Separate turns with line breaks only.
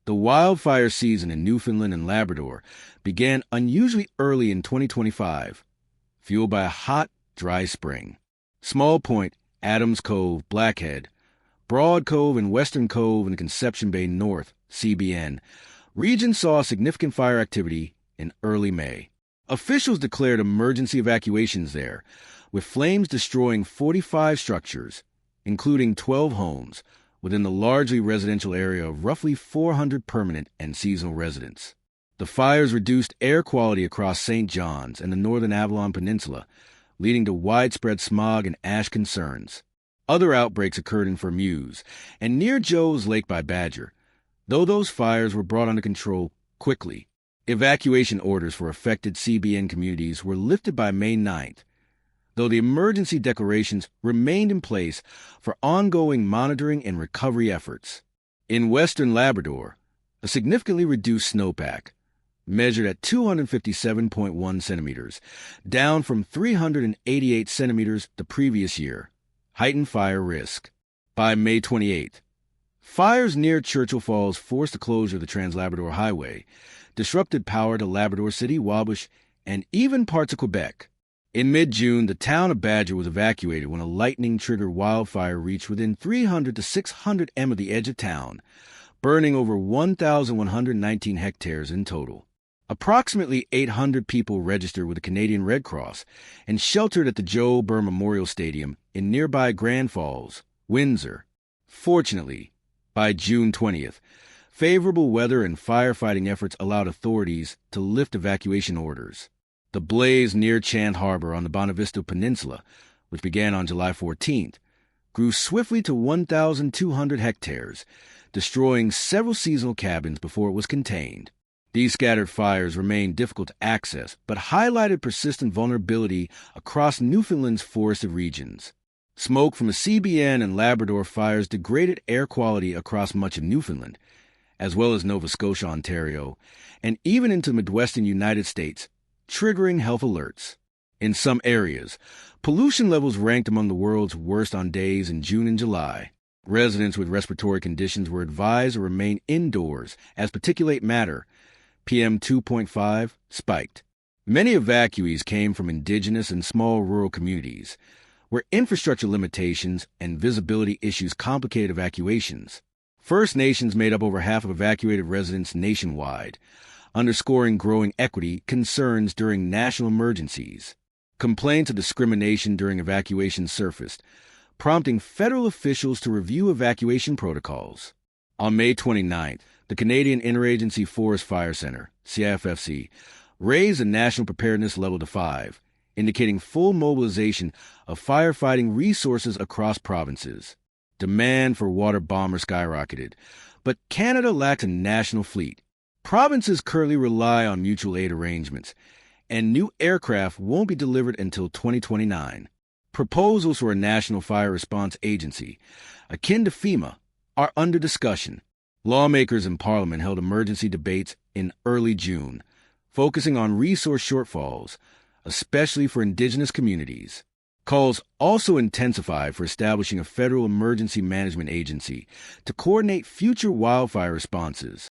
The wildfire season in Newfoundland and Labrador began unusually early in 2025, fueled by a hot, dry spring. Small Point, Adams Cove, Blackhead, Broad Cove and Western Cove and Conception Bay North, CBN, regions saw significant fire activity in early May. Officials declared emergency evacuations there, with flames destroying 45 structures, including 12 homes, within the largely residential area of roughly 400 permanent and seasonal residents. The fires reduced air quality across St. John's and the northern Avalon Peninsula, leading to widespread smog and ash concerns. Other outbreaks occurred in Fermeuse and near Joe's Lake by Badger, though those fires were brought under control quickly. Evacuation orders for affected CBN communities were lifted by May 9th, though the emergency declarations remained in place for ongoing monitoring and recovery efforts. In western Labrador, a significantly reduced snowpack, measured at 257.1 centimeters, down from 388 centimeters the previous year, heightened fire risk. By May 28th, fires near Churchill Falls forced the closure of the Trans-Labrador Highway, disrupted power to Labrador City, Wabash, and even parts of Quebec. In mid-June, the town of Badger was evacuated when a lightning-triggered wildfire reached within 300 to 600 m of the edge of town, burning over 1,119 hectares in total. Approximately 800 people registered with the Canadian Red Cross and sheltered at the Joe Burr Memorial Stadium in nearby Grand Falls, Windsor. Fortunately, by June 20th, favorable weather and firefighting efforts allowed authorities to lift evacuation orders. The blaze near Chant Harbor on the Bonavista Peninsula, which began on July 14th, grew swiftly to 1,200 hectares, destroying several seasonal cabins before it was contained. These scattered fires remained difficult to access, but highlighted persistent vulnerability across Newfoundland's forested regions. Smoke from the CBN and Labrador fires degraded air quality across much of Newfoundland, as well as Nova Scotia, Ontario, and even into the Midwestern United States, triggering health alerts. In some areas, pollution levels ranked among the world's worst on days in June and July. Residents with respiratory conditions were advised to remain indoors as particulate matter, PM 2.5, spiked. Many evacuees came from indigenous and small rural communities, where infrastructure limitations and visibility issues complicated evacuations. First Nations made up over half of evacuated residents nationwide, underscoring growing equity concerns during national emergencies. Complaints of discrimination during evacuations surfaced, prompting federal officials to review evacuation protocols. On May 29th, the Canadian Interagency Forest Fire Center, CIFFC, raised the national preparedness level to 5, indicating full mobilization of firefighting resources across provinces. Demand for water bombers skyrocketed, but Canada lacked a national fleet. Provinces currently rely on mutual aid arrangements, and new aircraft won't be delivered until 2029. Proposals for a national fire response agency, akin to FEMA, are under discussion. Lawmakers in Parliament held emergency debates in early June, focusing on resource shortfalls, especially for Indigenous communities. Calls also intensified for establishing a federal emergency management agency to coordinate future wildfire responses.